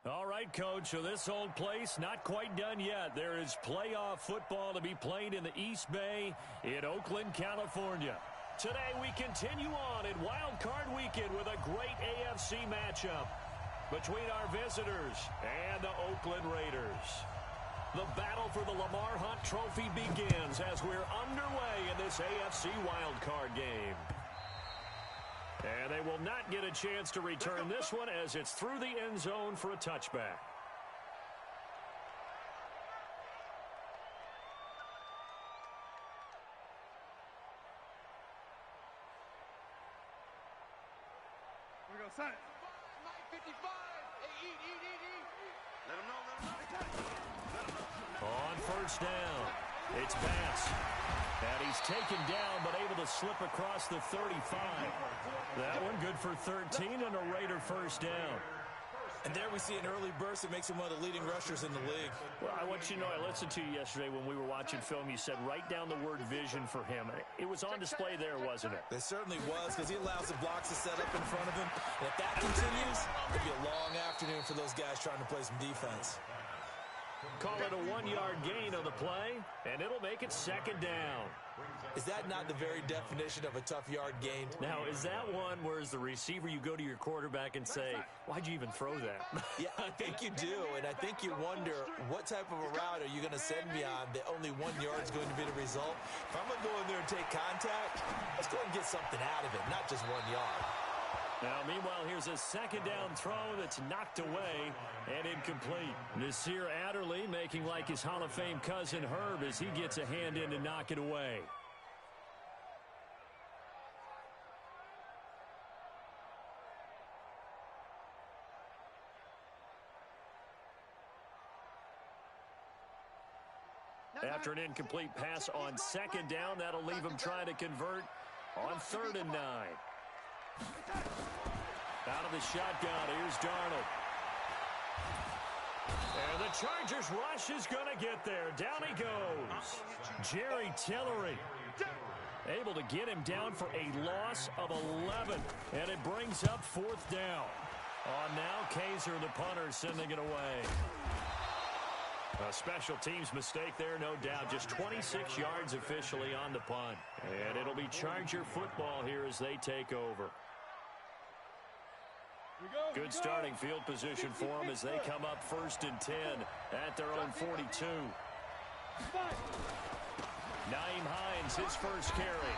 All right, Coach, so this old place not quite done yet. There is playoff football to be played in the East Bay in Oakland, California. Today we continue on in Wild Card Weekend with a great AFC matchup between our visitors and the Oakland Raiders. The battle for the Lamar Hunt Trophy begins as we're underway in this AFC Wild Card game. And they will not get a chance to return this one as it's through the end zone for a touchback. Here we go, son. 55. Hey, eat. Let him know. On first down, it's Bass. And he's taken down, but able to slip across the 35. That one good for 13 and a Raider first down. And there we see an early burst that makes him one of the leading rushers in the league. Well, I want you to know, I listened to you yesterday when we were watching film. You said write down the word vision for him. It was on display there, wasn't it? It certainly was, because he allows the blocks to set up in front of him. And if that continues, it'll be a long afternoon for those guys trying to play some defense. Call it a 1-yard gain on the play, and it'll make it second down. Is that not the very definition of a tough yard gain? Now, is that one where as the receiver you go to your quarterback and say, why'd you even throw that? Yeah, I think you do, and I think you wonder what type of a route are you going to send me on that only 1 yard is going to be the result? If I'm going to go in there and take contact, let's go and get something out of it, not just 1 yard. Now, meanwhile, here's a second down throw that's knocked away and incomplete. Nasir Adderley making like his Hall of Fame cousin Herb as he gets a hand in to knock it away. After an incomplete pass on second down, that'll leave him trying to convert on 3rd and 9. Out of the shotgun, here's Darnold. And the Chargers rush is going to get there. Down he goes. Jerry Tillery able to get him down for a loss of 11. And it brings up 4th down. On now, Kaiser, the punter, sending it away. A special teams mistake there, no doubt. Just 26 yards officially on the punt. And it'll be Charger football here as they take over. Good starting field position for them as they come up 1st and 10 at their own 42. Naeem Hines, his first carry.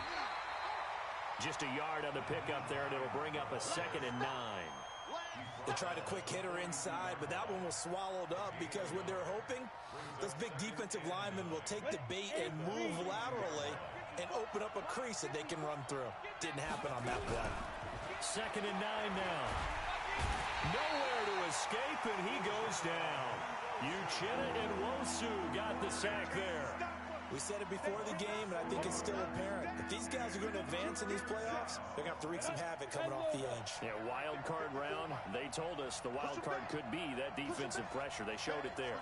Just a yard on the pickup there, and it'll bring up a 2nd and 9. They tried a quick hitter inside, but that one was swallowed up because what they're hoping, those big defensive linemen will take the bait and move laterally and open up a crease that they can run through. Didn't happen on that play. 2nd and 9 now. Nowhere to escape, and he goes down. Uchenna and Wosu got the sack there. We said it before the game, and I think it's still apparent. If these guys are going to advance in these playoffs, they're going to have to wreak some havoc coming off the edge. Yeah, wild card round. They told us the wild card could be that defensive pressure. They showed it there.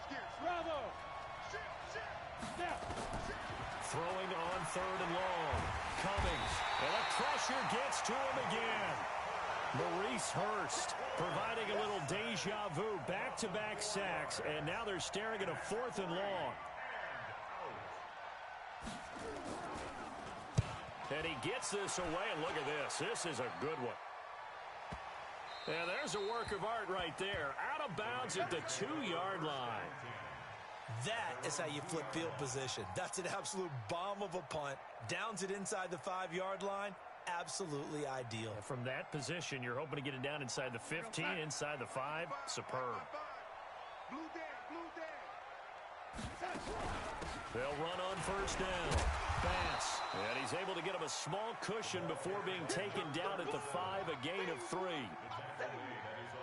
Throwing on 3rd and long. Cummings. And the pressure gets to him again. Maurice Hurst providing a little deja vu. Back-to-back sacks, and now they're staring at a 4th and long. And he gets this away, and look at this. This is a good one. And there's a work of art right there. Out of bounds at the 2-yard line. That is how you flip field position. That's an absolute bomb of a punt. Downs it inside the 5-yard line. Absolutely ideal. From that position, you're hoping to get it down inside the 15, inside the 5. Superb. They'll run on 1st down. Pass. And he's able to get him a small cushion before being taken down at the 5, a gain of 3.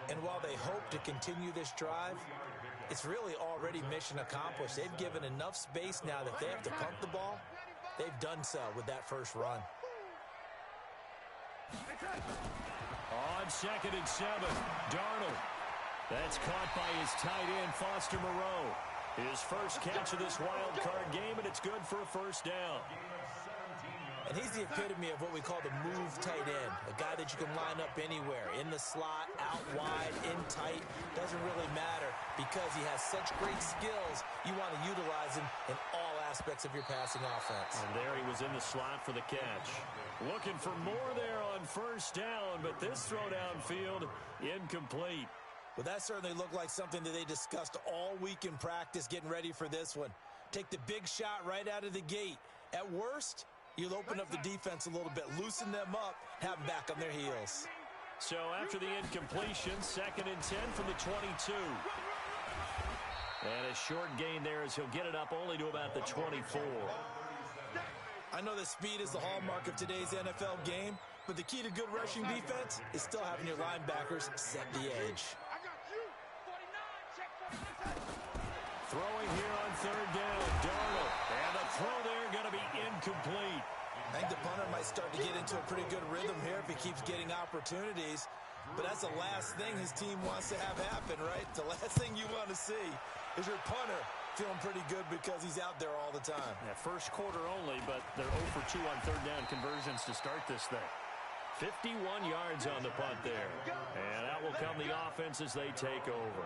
And while they hope to continue this drive, it's really already mission accomplished. They've given enough space now that they have to pump the ball. They've done so with that first run. On 2nd and 7, Darnold. That's caught by his tight end, Foster Moreau. His first catch of this wild card game, and it's good for a 1st down. And he's the epitome of what we call the move tight end, a guy that you can line up anywhere, in the slot, out wide, in tight, doesn't really matter because he has such great skills. You want to utilize him in all aspects of your passing offense. And there he was in the slot for the catch. Looking for more there on first down, but this throw downfield incomplete. Well, that certainly looked like something that they discussed all week in practice getting ready for this one. Take the big shot right out of the gate. At worst, you'll open up the defense a little bit, loosen them up, have them back on their heels. So after the incompletion, 2nd and 10 from the 22. And a short gain there as he'll get it up only to about the 24. I know that speed is the hallmark of today's NFL game, but the key to good rushing defense is still having your linebackers set the edge. Throwing here on 3rd down, Darnold. And the throw there going to be incomplete. I think the punter might start to get into a pretty good rhythm here if he keeps getting opportunities. But that's the last thing his team wants to have happen, right? The last thing you want to see is your punter feeling pretty good because he's out there all the time. Yeah, first quarter only, but they're 0 for 2 on 3rd down conversions to start this thing. 51 yards on the punt there. And out will come the offense as they take over.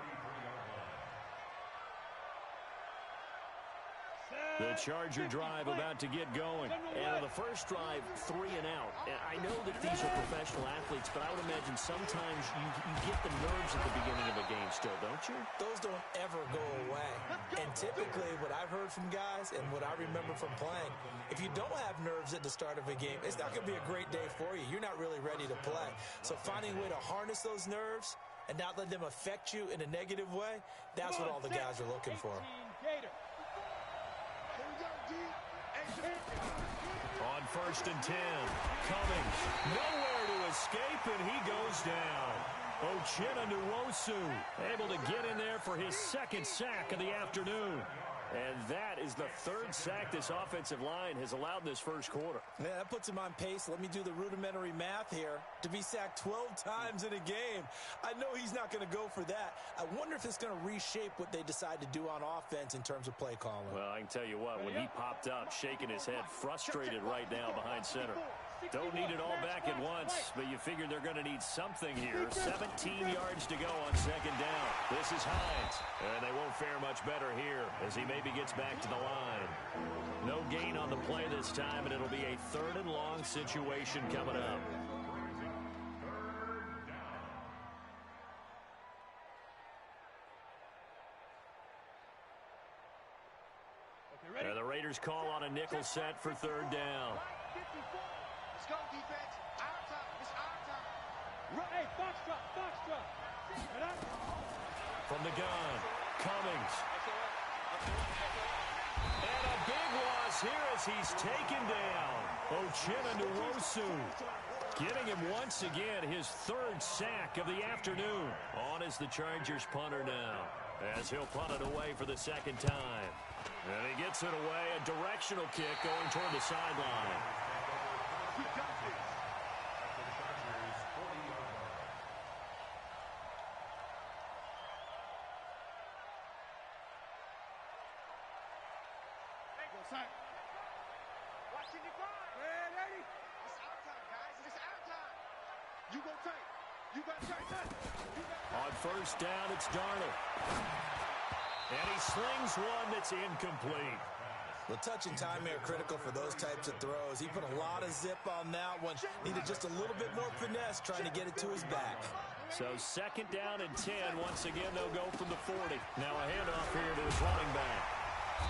The Charger drive about to get going. And on the first drive, 3 and out. And I know that these are professional athletes, but I would imagine sometimes you get the nerves at the beginning of a game still, don't you? Those don't ever go away. And typically what I've heard from guys and what I remember from playing, if you don't have nerves at the start of a game, it's not going to be a great day for you. You're not really ready to play. So finding a way to harness those nerves and not let them affect you in a negative way, that's what all the guys are looking for. On 1st and 10, Cummings, nowhere to escape, and he goes down. Uchenna Nwosu able to get in there for his 2nd sack of the afternoon. And that is the 3rd sack this offensive line has allowed in this first quarter. Yeah, that puts him on pace. Let me do the rudimentary math here. To be sacked 12 times in a game, I know he's not going to go for that. I wonder if it's going to reshape what they decide to do on offense in terms of play calling. Well, I can tell you what, when he popped up, shaking his head, frustrated right now behind center. Don't need it all back at once, but you figure they're going to need something here. 17 yards to go on 2nd down. This is Hines, and they won't fare much better here as he maybe gets back to the line. No gain on the play this time, and it'll be a 3rd and long situation coming up. And the Raiders call on a nickel set for 3rd down. Let's go, defense. Our time. It's our time. Hey, box drop. From the gun, Cummings. And a big loss here as he's taken down. Uchenna Nwosu getting him once again his 3rd sack of the afternoon. On is the Chargers punter now as he'll punt it away for the 2nd time. And he gets it away, a directional kick going toward the sideline. We got this. Watching the grind. Ready? It's our time, guys. It's our time. You go tight. You got tight. On 1st down, it's Darnold. And he slings one that's incomplete. The touch and time are critical for those types of throws. He put a lot of zip on that one. Needed just a little bit more finesse trying to get it to his back. So 2nd down and 10. Once again, they'll go from the 40. Now a handoff here to his running back.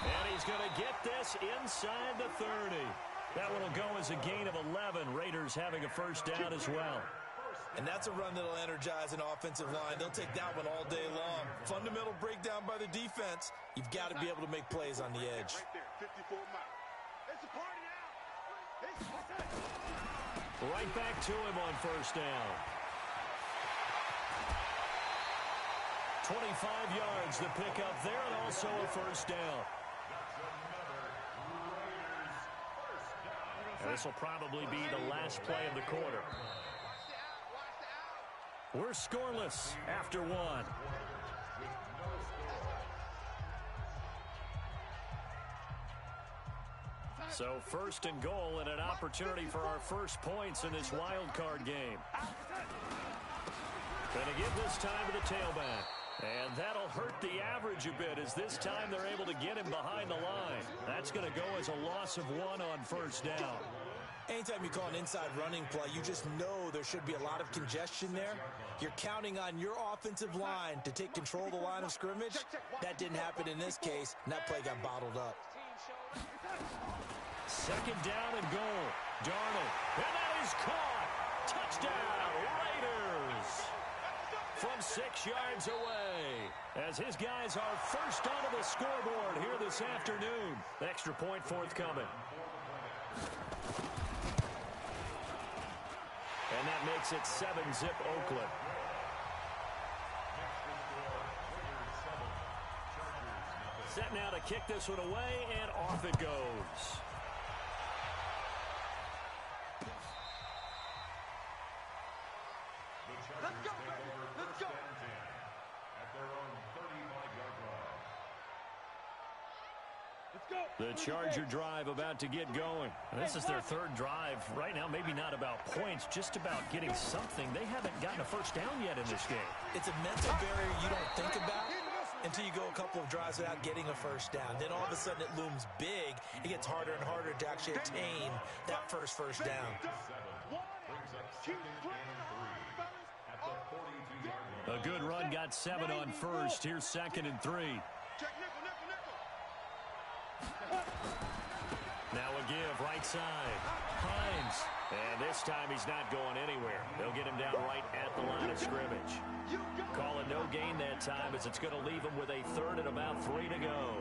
And he's going to get this inside the 30. That one will go as a gain of 11. Raiders having a 1st down as well. And that's a run that'll energize an offensive line. They'll take that one all day long. Fundamental breakdown by the defense. You've got to be able to make plays on the edge. Right there, 54 miles. It's a party now. Right back to him on 1st down. 25 yards to pick up there, and also a 1st down. And this will probably be the last play of the quarter. We're scoreless after 1. So first and goal and an opportunity for our first points in this wild card game. Going to give this time to the tailback. And that'll hurt the average a bit as this time they're able to get him behind the line. That's going to go as a loss of 1 on first down. Anytime you call an inside running play, you just know there should be a lot of congestion there. You're counting on your offensive line to take control of the line of scrimmage. That didn't happen in this case, and that play got bottled up. Second down and goal. Darnold. And that is caught. Touchdown, Raiders. From 6 yards away. As his guys are first onto the scoreboard here this afternoon. Extra point forthcoming. And that makes it 7-zip Oakland. Set now to kick this one away, and off it goes. Let's go, baby. Let's go. At their own 35-yard line. Let's go. The Charger drive about to get going. This is their third drive. Right now, maybe not about points, just about getting something. They haven't gotten a first down yet in this game. It's a mental barrier you don't think about until you go a couple of drives without getting a first down. Then all of a sudden it looms big. It gets harder and harder to actually attain that first down. A good run got 7 on first. Here's 2nd and 3. Now a give right side. Hines. And this time he's not going anywhere. They'll get him down right at the line of scrimmage. Call it no gain that time as it's going to leave him with a third and about 3 to go.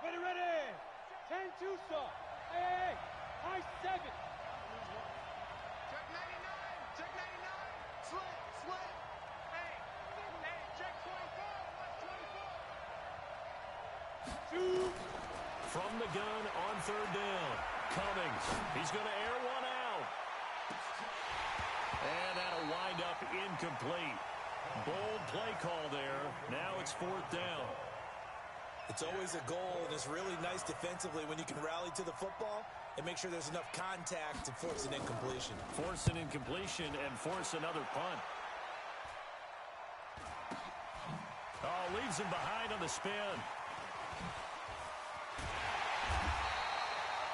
Ready. 10-2 stop. Hey. High 7. Check 99. Check 99. Slip. Hey, check 24. Watch 24. From the gun on third down. Cummings. He's going to air one out. And that'll wind up incomplete. Bold play call there. Now it's 4th down. It's always a goal, and it's really nice defensively when you can rally to the football and make sure there's enough contact to force an incompletion. Force an incompletion and force another punt. Oh, leaves him behind on the spin.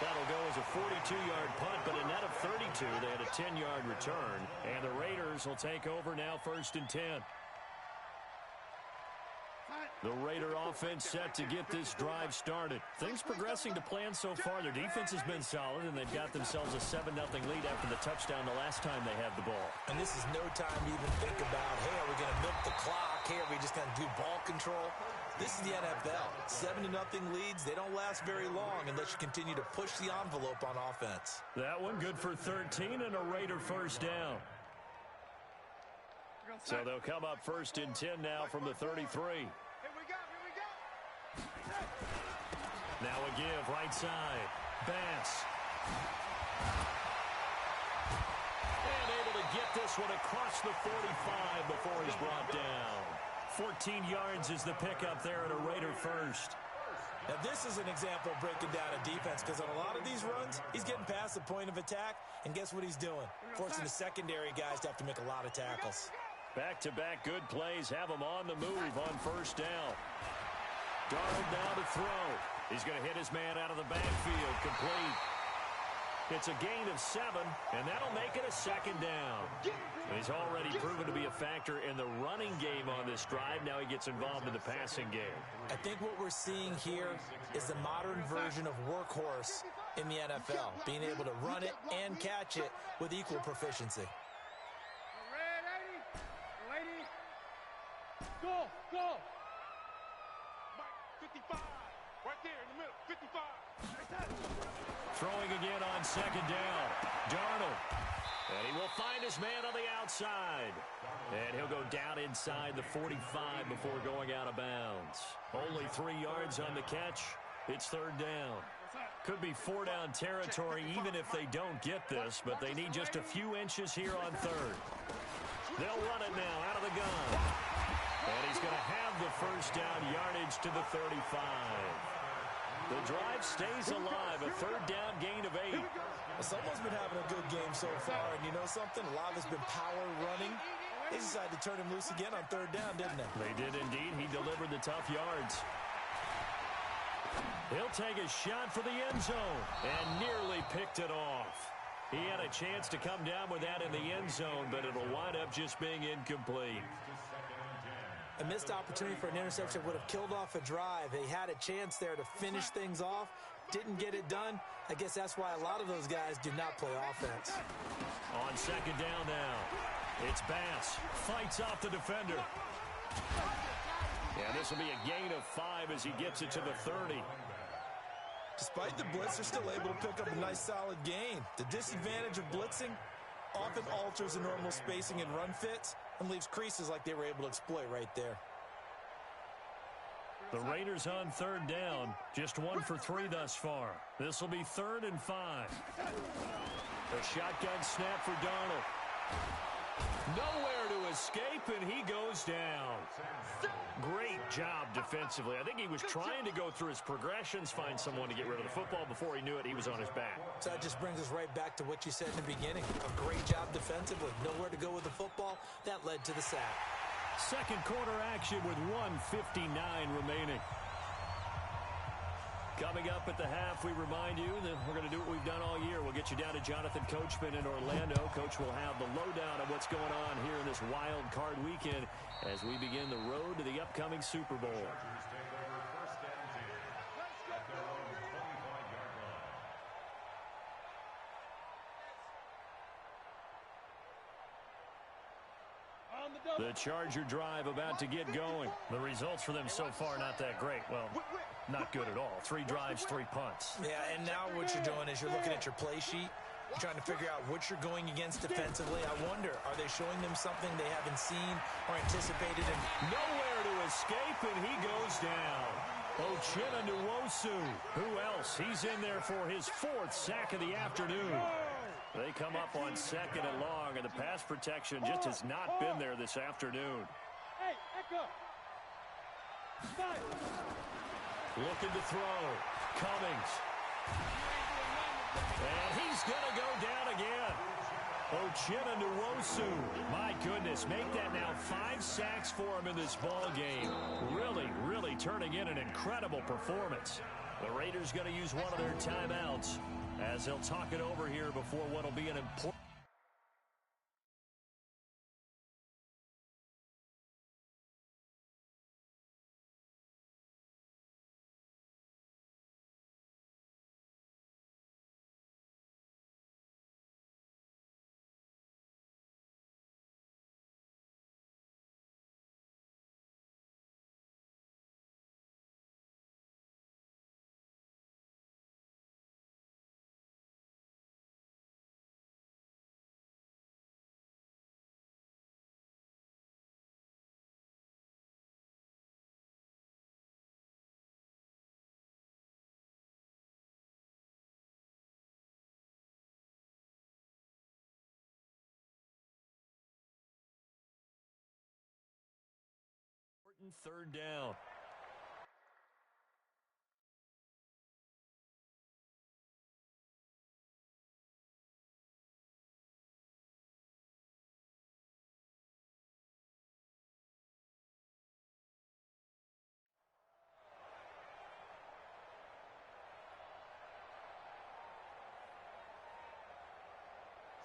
That'll go as a 42-yard punt, but a net of 32. They had a 10-yard return, and the Raiders will take over now 1st and 10. The Raider offense set to get this drive started. Things progressing to plan so far. Their defense has been solid, and they've got themselves a 7-0 lead after the touchdown the last time they had the ball. And this is no time to even think about, hey, are we going to milk the clock? Hey, are we just going to do ball control? This is the NFL. 7-0 leads, they don't last very long unless you continue to push the envelope on offense. That one good for 13 and a Raider first down. So they'll come up 1st and 10 now from the 33. Now a give right side. Bass. And able to get this one across the 45 before he's brought down. 14 yards is the pickup there at a Raider first. Now this is an example of breaking down a defense, because on a lot of these runs, he's getting past the point of attack, and guess what he's doing? Forcing the secondary guys to have to make a lot of tackles. Back-to-back good plays have him on the move on first down. Darnold now to throw. He's going to hit his man out of the backfield. Complete. It's a gain of 7, and that'll make it a 2nd down. And he's already proven to be a factor in the running game on this drive. Now he gets involved in the passing game. I think what we're seeing here is the modern version of workhorse in the NFL, being able to run it and catch it with equal proficiency. Ready. Go. 55. Right there in the middle. 55. Throwing again on 2nd down. Darnold. And he will find his man on the outside. And he'll go down inside the 45 before going out of bounds. Only 3 yards on the catch. It's 3rd down. Could be 4-down territory even if they don't get this, but they need just a few inches here on 3rd. They'll run it now out of the gun. And he's going to have the first down yardage to the 35. The drive stays alive, a third down gain of 8. Well, someone's been having a good game so far, and you know something? A lot of it's been power running. They decided to turn him loose again on third down, didn't they? They did indeed. He delivered the tough yards. He'll take a shot for the end zone and nearly picked it off. He had a chance to come down with that in the end zone, but it'll wind up just being incomplete. A missed opportunity for an interception would have killed off a drive. They had a chance there to finish things off. Didn't get it done. I guess that's why a lot of those guys do not play offense. On second down now, it's Bass. Fights off the defender. Yeah, this will be a gain of 5 as he gets it to the 30. Despite the blitz, they're still able to pick up a nice solid gain. The disadvantage of blitzing often alters the normal spacing and run fits and leaves creases like they were able to exploit right there. The Raiders on third down, just 1 for 3 thus far. This will be 3rd and 5. A shotgun snap for Darnold. Nowhere to escape, and he goes down. Great job defensively. I think he was trying to go through his progressions, find someone to get rid of the football. Before he knew it, he was on his back. So that just brings us right back to what you said in the beginning. A great job defensively. Nowhere to go with the football. That led to the sack. Second quarter action with 1:59 remaining. Coming up at the half, we remind you that we're going to do what we've done all year. We'll get you down to Jonathan Coachman in Orlando. Coach will have the lowdown of what's going on here in this wild card weekend as we begin the road to the upcoming Super Bowl. The Charger drive about to get going. The results for them so far not that great. Well, not good at all. 3 drives, 3 punts. Yeah, and now what you're doing is you're looking at your play sheet. You're trying to figure out what you're going against defensively. I wonder, are they showing them something they haven't seen or anticipated? And nowhere to escape, and he goes down. Uchenna Nwosu. Who else? He's in there for his 4th sack of the afternoon. They come up on 2nd and long, and the pass protection just has not been there this afternoon. Hey, echo. Looking to throw. Cummings. And he's going to go down again. Uchenna Nwosu. My goodness, make that now 5 sacks for him in this ball game. Really, really turning in an incredible performance. The Raiders going to use one of their timeouts as they'll talk it over here before what will be an important. Third down.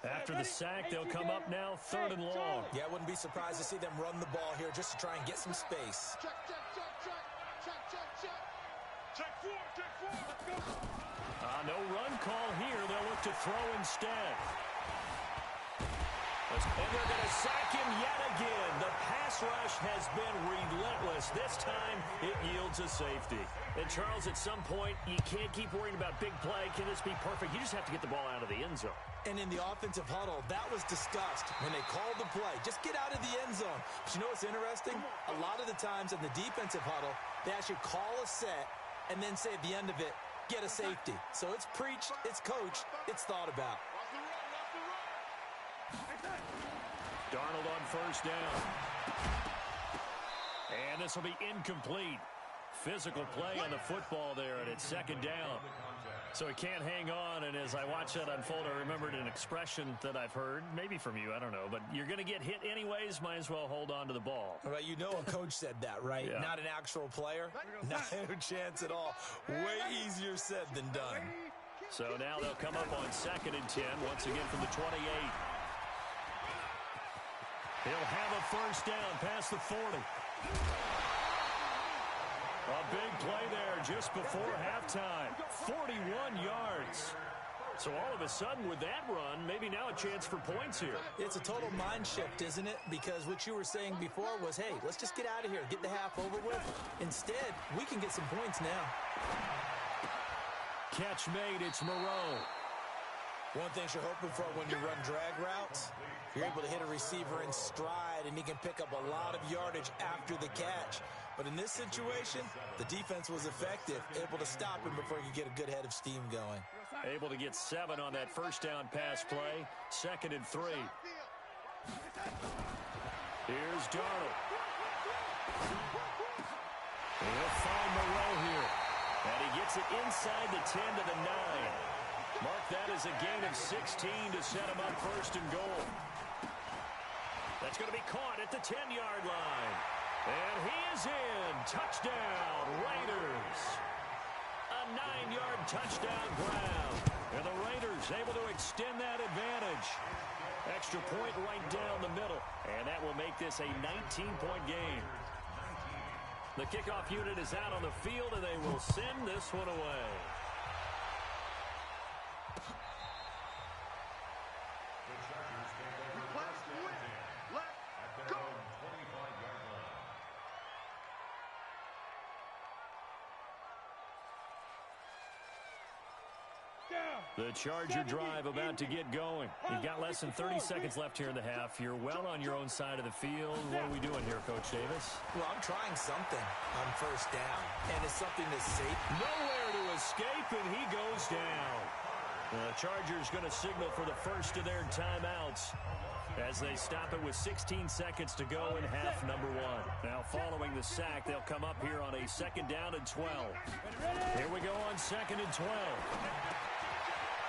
After the sack, they'll come up now 3rd and long. Yeah, I wouldn't be surprised to see them run the ball here just to try and get some space. Check. Check 4. Let's go. No run call here. They'll look to throw instead. And they're going to sack him yet again. The pass rush has been relentless. This time, it yields a safety. And, Charles, at some point, you can't keep worrying about big play. Can this be perfect? You just have to get the ball out of the end zone. And in the offensive huddle, that was discussed when they called the play. Just get out of the end zone. But you know what's interesting? A lot of the times in the defensive huddle, they actually call a set and then say at the end of it, get a safety. So it's preached, it's coached, it's thought about. Darnold on first down. And this will be incomplete. Physical play on the football there, and it's second down. So he can't hang on, and as I watch that unfold, I remembered an expression that I've heard, maybe from you, I don't know, but you're going to get hit anyways, might as well hold on to the ball. Well, you know a coach said that, right? Yeah. Not an actual player. Not a chance at all. Way easier said than done. So now they'll come up on 2nd and 10, once again from the 28. He'll have a first down past the 40. A big play there just before halftime. 41 yards. So all of a sudden with that run, maybe now a chance for points here. It's a total mind shift, isn't it? Because what you were saying before was, hey, let's just get out of here, get the half over with. Instead, we can get some points now. Catch made, it's Moreau. One thing you're hoping for when you run drag routes, you're able to hit a receiver in stride, and he can pick up a lot of yardage after the catch. But in this situation, the defense was effective, able to stop him before he could get a good head of steam going. Able to get 7 on that first down pass play. 2nd and 3. Here's Darnold. He'll find Moreau here. And he gets it inside the 10 to the 9. Mark that as a gain of 16 to set him up 1st and goal. That's going to be caught at the 10-yard line. And he is in. Touchdown, Raiders. A 9-yard touchdown grab. And the Raiders able to extend that advantage. Extra point right down the middle. And that will make this a 19-point game. The kickoff unit is out on the field, and they will send this one away. The Charger drive about to get going. You've got less than 30 seconds left here in the half. You're well on your own side of the field. What are we doing here, Coach Davis? Well, I'm trying something on first down, and it's something that's safe. Nowhere to escape, and he goes down. The Chargers going to signal for the first of their timeouts as they stop it with 16 seconds to go in half number 1. Now, following the sack, they'll come up here on a 2nd down and 12. Here we go on 2nd and 12.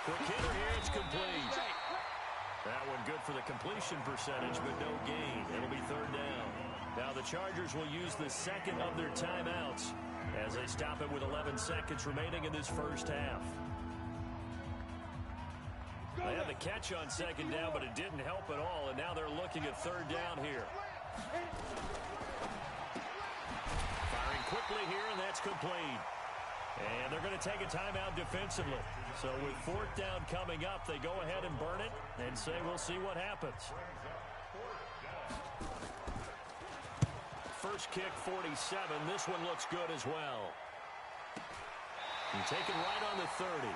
Quick hitter here, it's complete. That one good for the completion percentage, but no gain. It'll be 3rd down. Now the Chargers will use the 2nd of their timeouts as they stop it with 11 seconds remaining in this first half. They had the catch on 2nd down, but it didn't help at all, and now they're looking at 3rd down here. Firing quickly here, and that's complete. And they're going to take a timeout defensively. So with 4th down coming up, they go ahead and burn it and say we'll see what happens. First kick, 47. This one looks good as well. And taken right on the 30.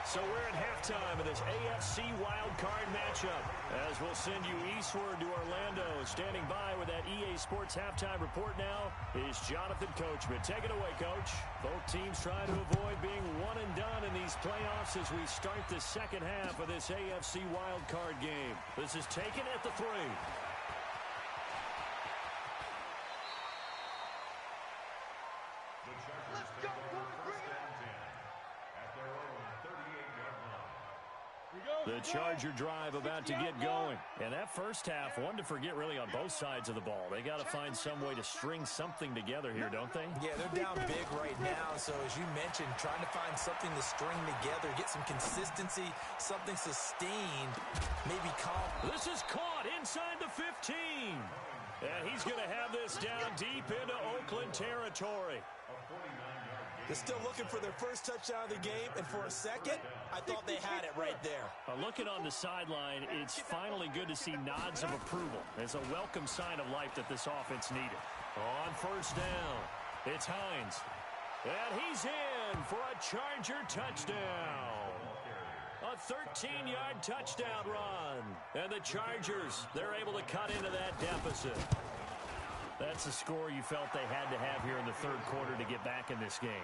So we're at halftime of this AFC wildcard matchup as we'll send you eastward to Orlando. Standing by with that EA Sports halftime report now is Jonathan Coachman. Take it away, Coach. Both teams trying to avoid being one and done in these playoffs as we start the second half of this AFC wildcard game. This is taken at the 3. The Charger drive about to get going. And that first half, one to forget really on both sides of the ball. They got to find some way to string something together here, don't they? Yeah, they're down big right now. So as you mentioned, trying to find something to string together, get some consistency, something sustained, maybe calm. This is caught inside the 15. And he's going to have this down deep into Oakland territory. They're still looking for their first touchdown of the game, and for a second, I thought they had it right there. Looking on the sideline, it's finally good to see nods of approval. It's a welcome sign of life that this offense needed. On 1st down, it's Hines. And he's in for a Charger touchdown. A 13-yard touchdown run. And the Chargers, they're able to cut into that deficit. That's a score you felt they had to have here in the third quarter to get back in this game.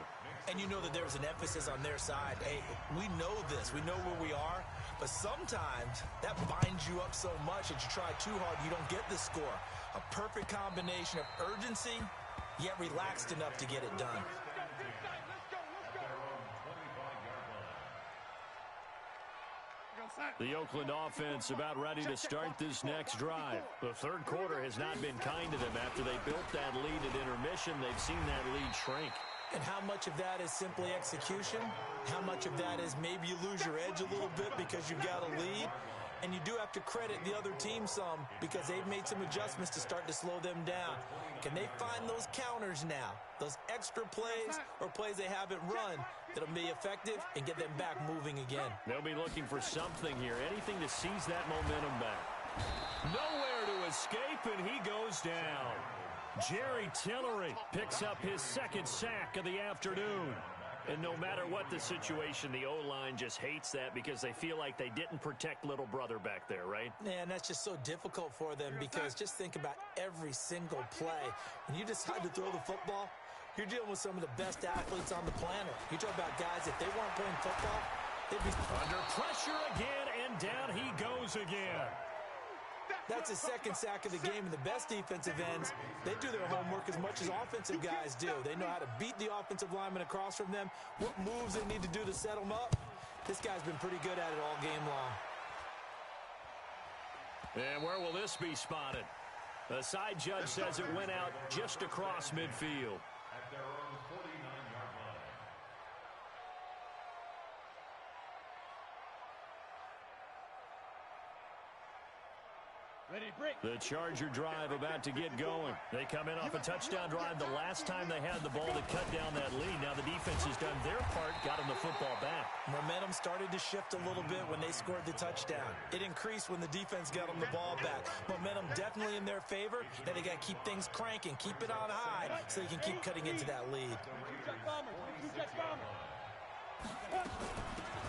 And you know that there was an emphasis on their side. Hey, we know this. We know where we are. But sometimes that binds you up so much that you try too hard, you don't get the score. A perfect combination of urgency, yet relaxed enough to get it done. The Oakland offense about ready to start this next drive. The third quarter has not been kind to them. After they built that lead at intermission, they've seen that lead shrink. And how much of that is simply execution? How much of that is maybe you lose your edge a little bit because you've got a lead? And you do have to credit the other team some because they've made some adjustments to start to slow them down. Can they find those counters now, those extra plays or plays they haven't run that'll be effective and get them back moving again? They'll be looking for something here, anything to seize that momentum back. Nowhere to escape, and he goes down. Jerry Tillery picks up his second sack of the afternoon. And no matter what the situation, the O-line just hates that because they feel like they didn't protect little brother back there, right? Man, that's just so difficult for them because just think about every single play. When you decide to throw the football, you're dealing with some of the best athletes on the planet. You talk about guys, if they weren't playing football, they'd be under pressure again, and down he goes again. That's his second sack of the game, and the best defensive ends, they do their homework as much as offensive guys do. They know how to beat the offensive lineman across from them, what moves they need to do to set them up. This guy's been pretty good at it all game long. And where will this be spotted? The side judge says it went out just across midfield. The Charger drive about to get going. They come in off a touchdown drive the last time they had the ball to cut down that lead. Now the defense has done their part, got them the football back. Momentum started to shift a little bit when they scored the touchdown. It increased when the defense got them the ball back. Momentum definitely in their favor. Now they got to keep things cranking, keep it on high so they can keep cutting into that lead.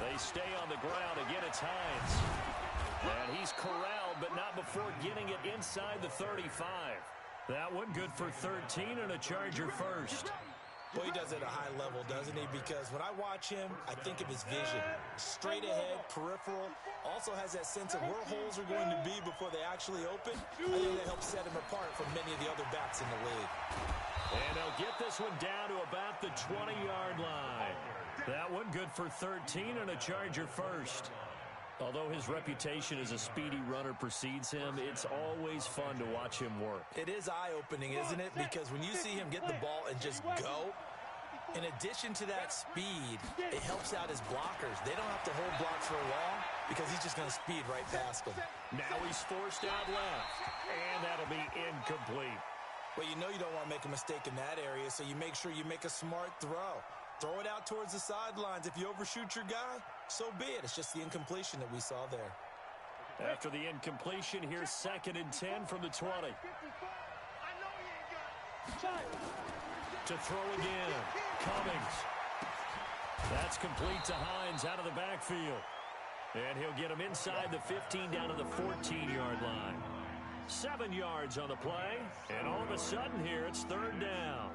They stay on the ground. Again, it's Hines. And he's corralled, but not before getting it inside the 35. That one good for 13 and a Charger first. Well, he does it at a high level, doesn't he? Because when I watch him, I think of his vision. Straight ahead, peripheral. Also has that sense of where holes are going to be before they actually open. I think that helps set him apart from many of the other backs in the league. And they'll get this one down to about the 20-yard line. That one good for 13 and a Charger first. Although his reputation as a speedy runner precedes him, it's always fun to watch him work. It is eye-opening, isn't it? Because when you see him get the ball and just go, in addition to that speed, it helps out his blockers. They don't have to hold blocks for long because he's just going to speed right past them. Now he's forced out left, and that'll be incomplete. Well, you know you don't want to make a mistake in that area, so you make sure you make a smart throw. Throw it out towards the sidelines. If you overshoot your guy, so be it. It's just the incompletion that we saw there. After the incompletion, here's 2nd and 10 from the 20. To throw again. Cummings. That's complete to Hines out of the backfield. And he'll get him inside the 15 down to the 14-yard line. 7 yards on the play. And all of a sudden here, it's 3rd down.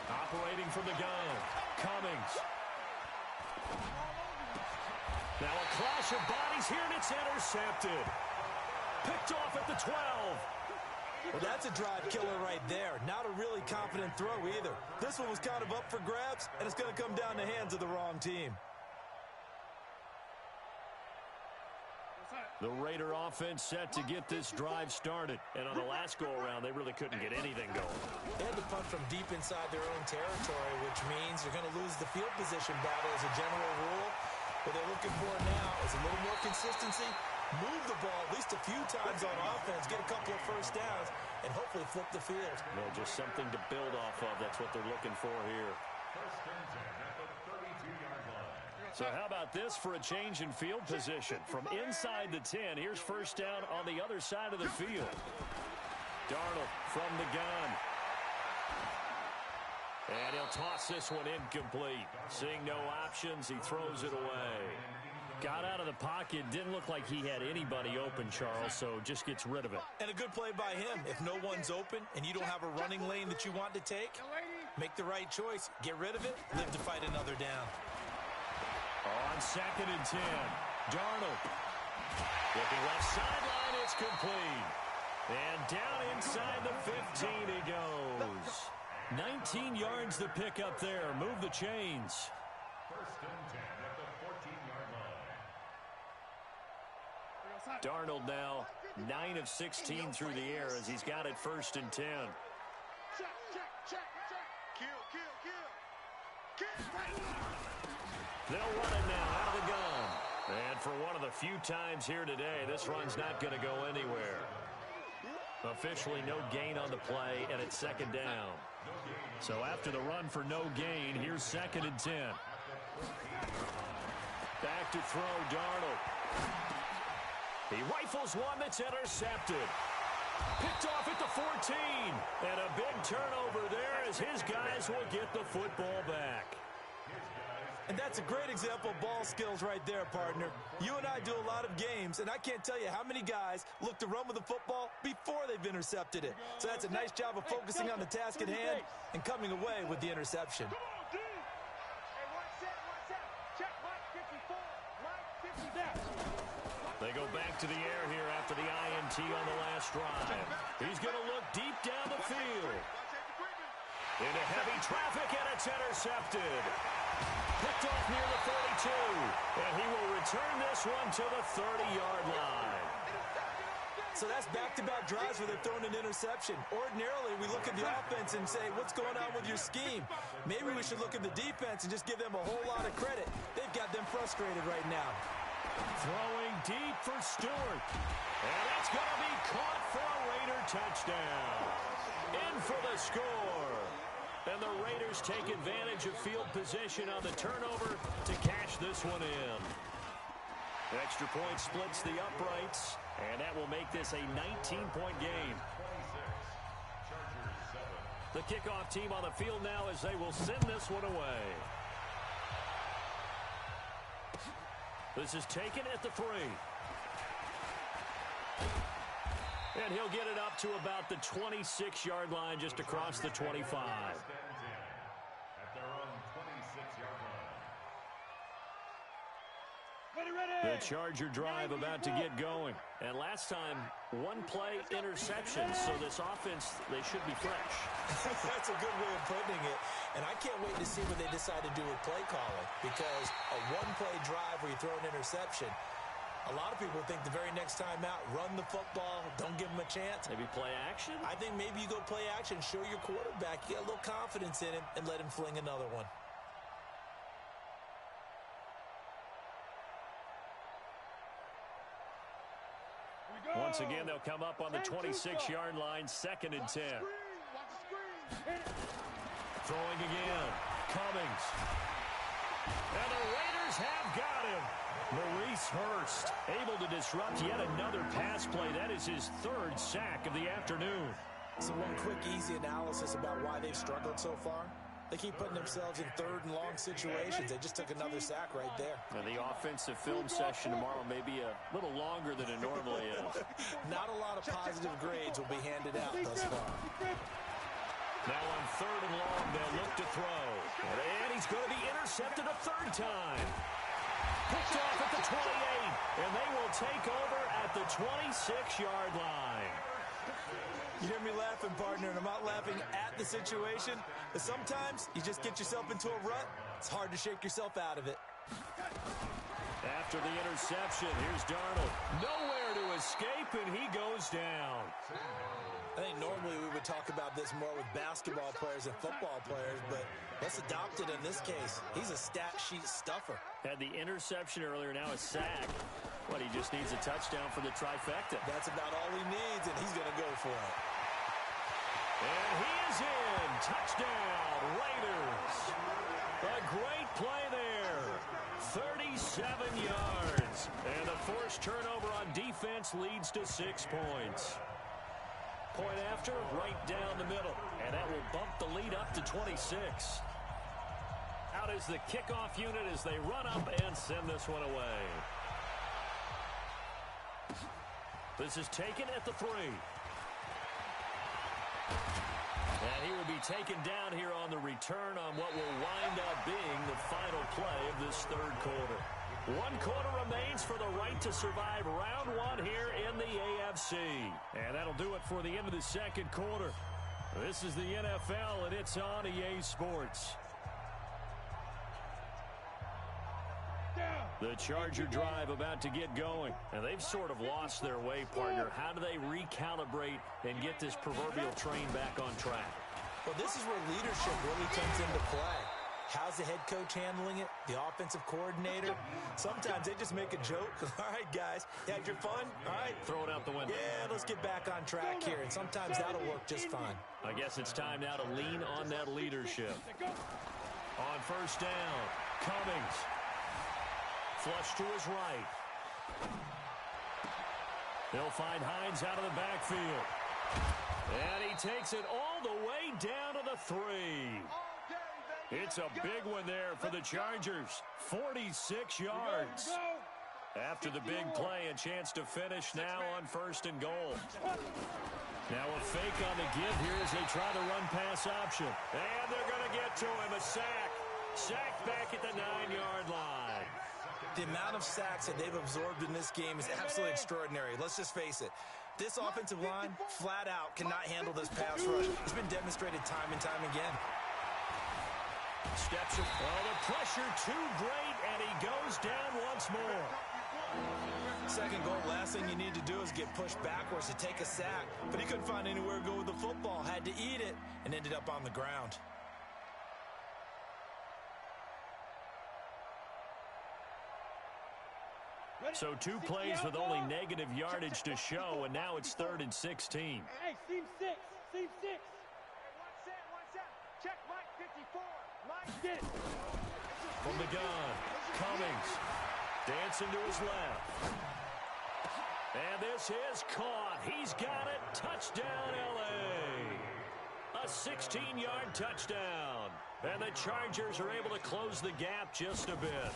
Operating from the gun, Cummings. Now a clash of bodies here, and it's intercepted. Picked off at the 12. Well, that's a drive killer right there. Not a really confident throw either. This one was kind of up for grabs, and it's going to come down the hands of the wrong team. The Raider offense set to get this drive started. And on the last go-around, they really couldn't get anything going. They had to punt from deep inside their own territory, which means they're going to lose the field position battle as a general rule. What they're looking for now is a little more consistency, move the ball at least a few times on offense, get a couple of first downs, and hopefully flip the field. No, just something to build off of. That's what they're looking for here. So how about this for a change in field position? From inside the 10, here's first down on the other side of the field. Darnold from the gun. And he'll toss this one incomplete. Seeing no options, he throws it away. Got out of the pocket. Didn't look like he had anybody open, Charles, so just gets rid of it. And a good play by him. If no one's open and you don't have a running lane that you want to take, make the right choice. Get rid of it. Live to fight another down. On 2nd and 10, Darnold. Looking left sideline, it's complete. And down inside the 15 he goes. 19 yards to pick up there. Move the chains. Darnold now 9 of 16 through the air as he's got it 1st and 10. They'll run it now out of the gun. And for one of the few times here today, this run's not going to go anywhere. Officially no gain on the play, and it's 2nd down. So after the run for no gain, here's 2nd and 10. Back to throw, Darnold. He rifles one that's intercepted. Picked off at the 14. And a big turnover there as his guys will get the football back. And that's a great example of ball skills right there, partner. You and I do a lot of games, and I can't tell you how many guys look to run with the football before they've intercepted it. So that's a nice job of focusing on the task at hand and coming away with the interception. They go back to the air here after the INT on the last drive. He's going to look deep down the field. Into heavy traffic, and it's intercepted. Picked off near the 42. And he will return this one to the 30-yard line. So that's back-to-back drives where they're throwing an interception. Ordinarily, we look at the offense and say, what's going on with your scheme? Maybe we should look at the defense and just give them a whole lot of credit. They've got them frustrated right now. Throwing deep for Stewart. And it's going to be caught for a Raider touchdown. In for the score. And the Raiders take advantage of field position on the turnover to cash this one in. Extra point splits the uprights, and that will make this a 19-point game. The kickoff team on the field now as they will send this one away. This is taken at the 3. And he'll get it up to about the 26-yard line, just across the 25. The Charger drive about to get going. And last time, one play interception, so this offense, they should be fresh. That's a good way of putting it. And I can't wait to see what they decide to do with play calling, because a one-play drive where you throw an interception, a lot of people think the very next time out, run the football, don't give them a chance. Maybe play action? I think maybe you go play action, show your quarterback, you get a little confidence in him, and let him fling another one. Once again, they'll come up on the 26-yard line, 2nd and 10. Throwing again. Cummings. And the Raiders have got him. Maurice Hurst able to disrupt yet another pass play. That is his 3rd sack of the afternoon. So one quick, easy analysis about why they've struggled so far. They keep putting themselves in 3rd and long situations. They just took another sack right there. And the offensive film session tomorrow may be a little longer than it normally is. Not a lot of positive grades will be handed out thus far. Now on 3rd and long, they'll look to throw. And he's going to be intercepted a 3rd time. Picked off at the 28. And they will take over at the 26-yard line. You hear me laughing, partner, and I'm not laughing at the situation. But sometimes you just get yourself into a rut. It's hard to shake yourself out of it. After the interception, here's Darnold. Nowhere to escape, and he goes down. I think normally we would talk about this more with basketball players and football players, but let's adopt it in this case. He's a stat sheet stuffer. Had the interception earlier, now a sack. What, he just needs a touchdown for the trifecta. That's about all he needs, and he's going to go for it. And he is in. Touchdown, Raiders. A great play there. 37 yards. And the forced turnover on defense leads to 6 points. Point after, right down the middle. And that will bump the lead up to 26. Out is the kickoff unit as they run up and send this one away. This is taken at the 3. And he will be taken down here on the return on what will wind up being the final play of this third quarter. 1 quarter remains for the right to survive round 1 here in the AFC. And that'll do it for the end of the second quarter. This is the NFL, and it's on EA Sports. The Charger drive about to get going. And they've sort of lost their way, partner. How do they recalibrate and get this proverbial train back on track? Well, this is where leadership really comes into play. How's the head coach handling it? The offensive coordinator? Sometimes they just make a joke. All right, guys, you had your fun? All right. Throw it out the window. Yeah, let's get back on track here. And sometimes that'll work just fine. I guess it's time now to lean on that leadership. On first down, Cummings. Flush to his right. They'll find Hines out of the backfield. And he takes it all the way down to the 3. It's a big one there for the Chargers. 46 yards. After the big play, a chance to finish now on first and goal. Now a fake on the give here as they try the run-pass option. And they're going to get to him. A sack. Sacked back at the 9-yard line. The amount of sacks that they've absorbed in this game is absolutely extraordinary. Let's just face it. This offensive line, flat out, cannot handle this pass rush. It's been demonstrated time and time again. Steps it. Well, the pressure too great, and he goes down once more. Second goal, last thing you need to do is get pushed backwards to take a sack. But he couldn't find anywhere to go with the football. Had to eat it and ended up on the ground. So 2 plays with only negative yardage to show, and now it's 3rd and 16. Hey, seam 6. Seam 6. Hey, one set. Check Mike 54. Mike did it. From the gun, Cummings. Dancing to his left. And this is caught. He's got it. Touchdown, L.A. A 16-yard touchdown. And the Chargers are able to close the gap just a bit.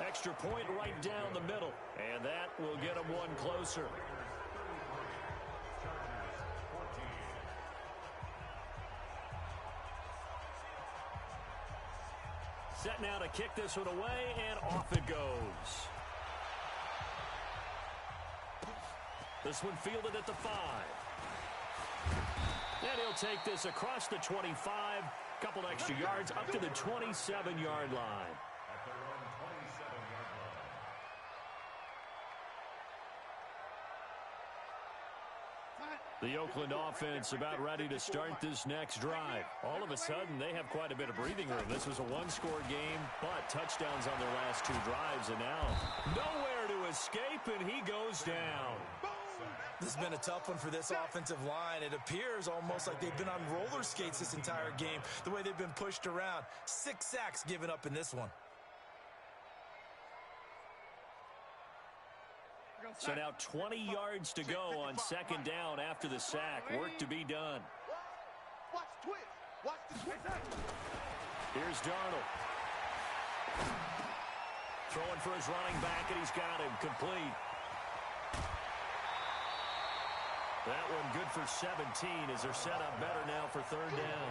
Extra point right down the middle. And that will get them one closer. Set now to kick this one away, and off it goes. This one fielded at the 5. And he'll take this across the 25. Couple extra yards up to the 27-yard line. The Oakland offense about ready to start this next drive. All of a sudden, they have quite a bit of breathing room. This was a one-score game, but touchdowns on their last 2 drives, and now nowhere to escape, and he goes down. This has been a tough one for this offensive line. It appears almost like they've been on roller skates this entire game, the way they've been pushed around. 6 sacks given up in this one. So now 20 yards to go on second down after the sack. Work to be done. Watch the twist. Watch the twist. Here's Darnold. Throwing for his running back, and he's got him complete. That one good for 17 as they're set up better now for third down.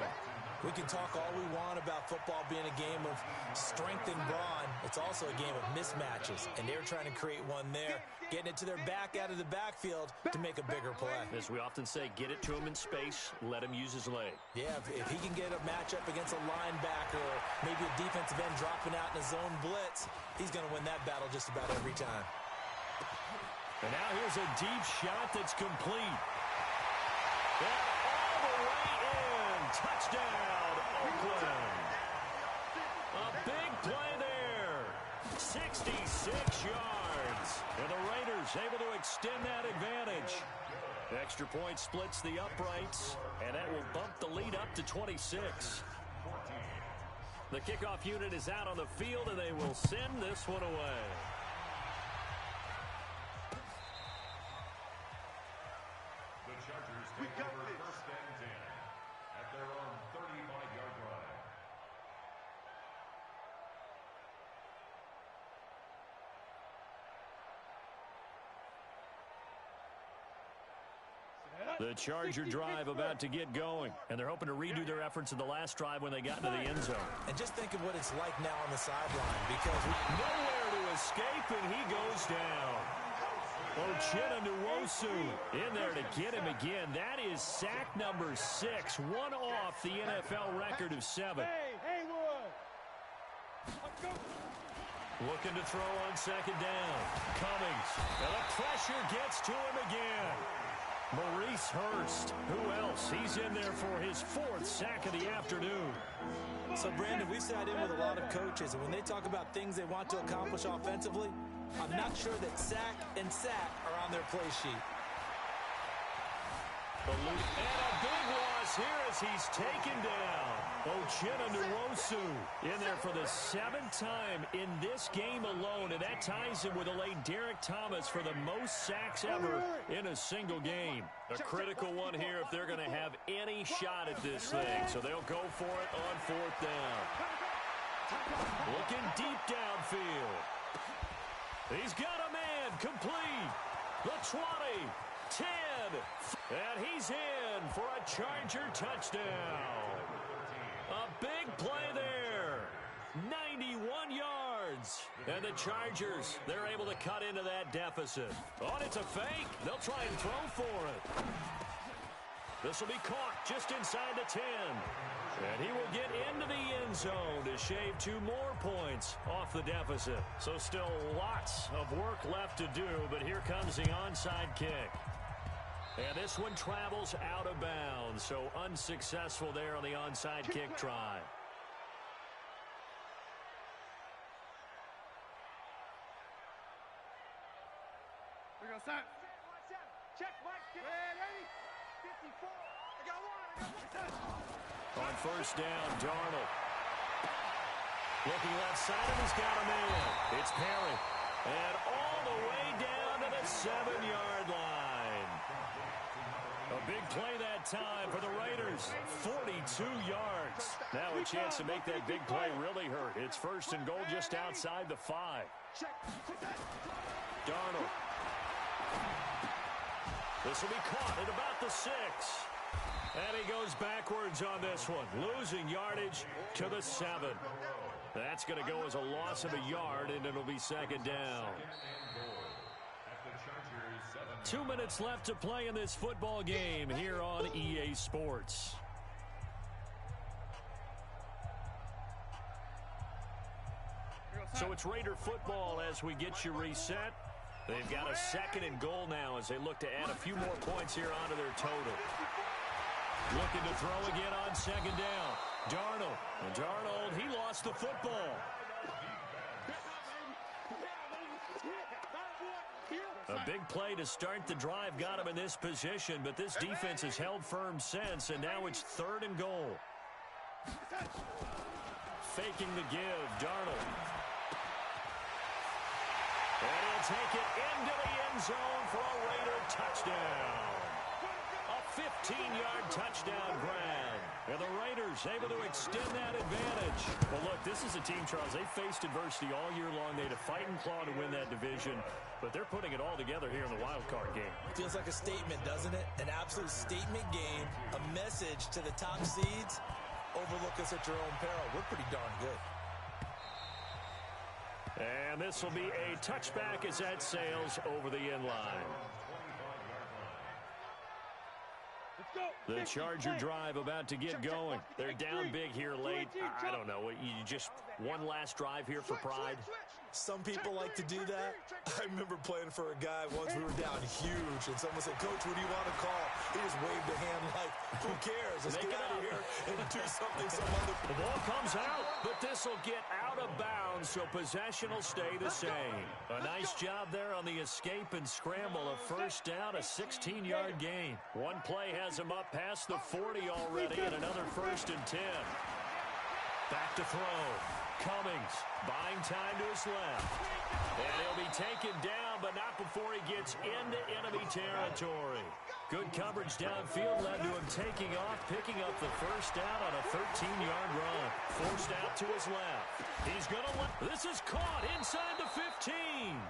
We can talk all we want about football being a game of strength and brawn. It's also a game of mismatches, and they're trying to create one there, getting it to their back out of the backfield to make a bigger play. As we often say, get it to him in space, let him use his leg. Yeah, if he can get a matchup against a linebacker or maybe a defensive end dropping out in a zone blitz, he's going to win that battle just about every time. And now here's a deep shot that's complete. And all the way in. Touchdown, Oakland. A big play there. 66 yards. And the Raiders able to extend that advantage. Extra point splits the uprights, and that will bump the lead up to 26. The kickoff unit is out on the field, and they will send this one away. The Charger drive about to get going, and they're hoping to redo their efforts in the last drive when they got into the end zone. And just think of what it's like now on the sideline, because nowhere to escape, and he goes down. Ochena Nwosu in there to get him again. That is sack number 6, one off the NFL record of 7. Looking to throw on second down. Cummings. And the pressure gets to him again. Maurice Hurst. Who else? He's in there for his 4th sack of the afternoon. So, Brandon, we sat in with a lot of coaches, and when they talk about things they want to accomplish offensively, I'm not sure that sack and sack are on their play sheet. And a big loss here as he's taken down. Ochena Nwosu in there for the 7th time in this game alone, and that ties him with a late Derek Thomas for the most sacks ever in a single game. A critical one here if they're going to have any shot at this thing, so they'll go for it on 4th down. Looking deep downfield. He's got a man complete. The 20, 10, and he's in for a Charger touchdown. A big play there. 91 yards. And the Chargers, they're able to cut into that deficit. Oh, and it's a fake. They'll try and throw for it. This will be caught just inside the 10. And he will get into the end zone to shave 2 more points off the deficit. So still lots of work left to do, but here comes the onside kick. And this one travels out of bounds, so unsuccessful there on the onside kick try. We go, son. Check, Mike. Ready? 54. I got one. On first down, Darnold. Looking left side, and he's got a man. It's Perry. And all the way down to the 7-yard line. A big play that time for the Raiders. 42 yards. Now a chance to make that big play really hurt. It's 1st and goal just outside the 5. Darnold. This will be caught at about the 6. And he goes backwards on this one, losing yardage to the 7. That's going to go as a loss of a yard, and it'll be 2nd down. 2 minutes left to play in this football game here on EA Sports. So it's Raider football as we get you reset. They've got a 2nd and goal now as they look to add a few more points here onto their total. Looking to throw again on 2nd down. Darnold. And Darnold, he lost the football. A big play to start the drive got him in this position, but this defense has held firm since, and now it's 3rd and goal. Faking the give, Darnold. And he'll take it into the end zone for a Raider touchdown. A 15-yard touchdown grab. And the Raiders able to extend that advantage. Well, look, this is a team, Charles. They faced adversity all year long. They had to fight and claw to win that division. But they're putting it all together here in the wild card game. Feels like a statement, doesn't it? An absolute statement game. A message to the top seeds. Overlook us at your own peril. We're pretty darn good. And this will be a touchback as that sails over the end line. The Charger drive about to get going. They're down big here late. I don't know. You just one last drive here for pride. Some people like to do that. I remember playing for a guy once. We were down huge, and someone said, "Coach, what do you want to call?" He just waved a hand like, "Who cares? Let's get out of here and do something some other." The ball comes out, but this will get out of bounds, so possession will stay the same. A nice job there on the escape and scramble. A first down, a 16-yard gain. One play has him up past the 40 already, and another 1st and 10. Back to throw. Cummings buying time to his left. And he'll be taken down, but not before he gets into enemy territory. Good coverage downfield led to him taking off, picking up the first down on a 13-yard run. Forced out to his left. He's going to let... This is caught inside the 15.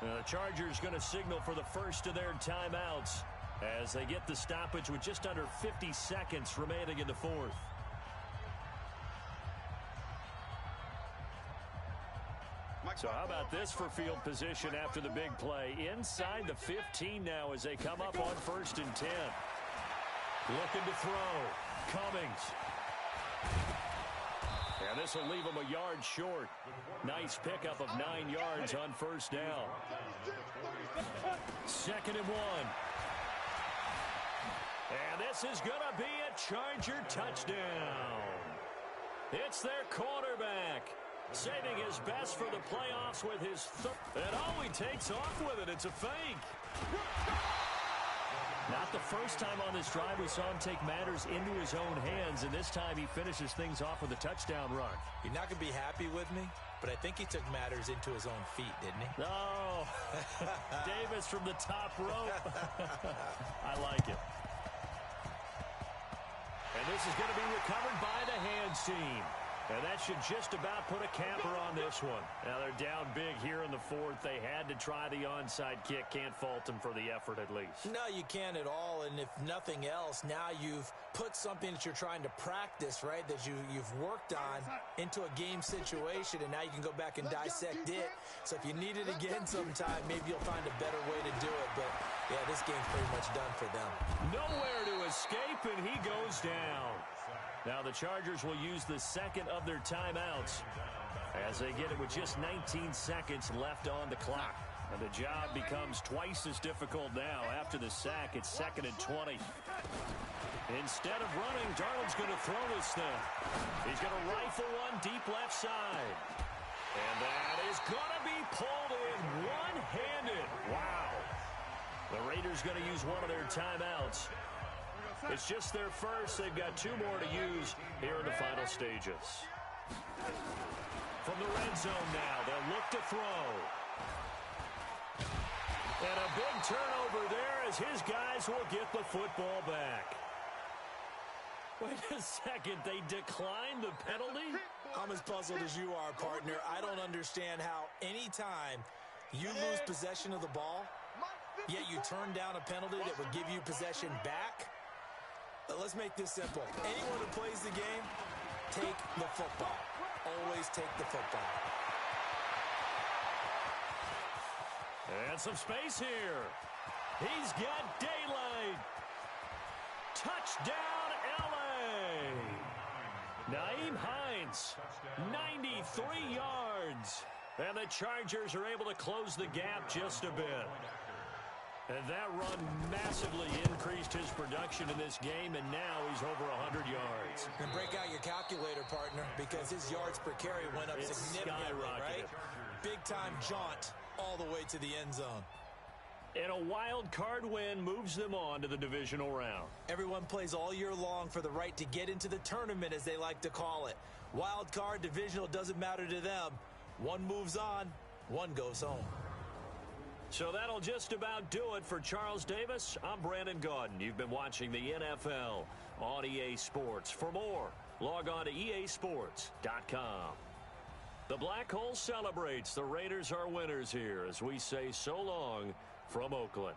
The Chargers going to signal for the first of their timeouts. as they get the stoppage with just under 50 seconds remaining in the fourth. So how about this for field position after the big play? Inside the 15 now as they come up on 1st and 10. Looking to throw. Cummings. And this will leave him a yard short. Nice pickup of 9 yards on 1st down. 2nd and 1. And this is going to be a Charger touchdown. It's their quarterback, saving his best for the playoffs with his and oh, he takes off with it. It's a fake. Not the first time on this drive we saw him take matters into his own hands, and this time he finishes things off with a touchdown run. You're not going to be happy with me, but I think he took matters into his own feet, didn't he? No. Davis from the top rope. I like it. And this is going to be recovered by the hands team. And that should just about put a capper on this one. Now they're down big here in the fourth. They had to try the onside kick. Can't fault them for the effort at least. No, you can't at all. And if nothing else, now you've put something that you're trying to practice, right, that you've worked on into a game situation, and now you can go back and dissect it. So if you need it again sometime, maybe you'll find a better way to do it. But, yeah, this game's pretty much done for them. Nowhere to escape, and he goes down. Now the Chargers will use the second of their timeouts as they get it with just 19 seconds left on the clock. And the job becomes twice as difficult now. After the sack, it's 2nd and 20. Instead of running, Darnold's going to throw this thing. He's going to rifle one deep left side. And that is going to be pulled in one-handed. Wow. The Raiders going to use one of their timeouts. It's just their first. They've got 2 more to use here in the final stages. From the red zone now, they'll look to throw. And a big turnover there as his guys will get the football back. Wait a second, they declined the penalty? I'm as puzzled as you are, partner. I don't understand how any time you lose possession of the ball, yet you turn down a penalty that would give you possession back. Let's make this simple. Anyone who plays the game, take the football. Always take the football. And some space here. He's got daylight. Touchdown, L.A. Nyheim Hines, 93 yards. And the Chargers are able to close the gap just a bit. And that run massively increased his production in this game, and now he's over 100 yards. And break out your calculator, partner, because his yards per carry went up significantly, right? Big-time jaunt all the way to the end zone. And a wild card win moves them on to the divisional round. Everyone plays all year long for the right to get into the tournament, as they like to call it. Wild card, divisional, doesn't matter to them. One moves on, one goes home. So that'll just about do it for Charles Davis. I'm Brandon Gaudin. You've been watching the NFL on EA Sports. For more, log on to easports.com. The Black Hole celebrates. The Raiders are winners here as we say so long from Oakland.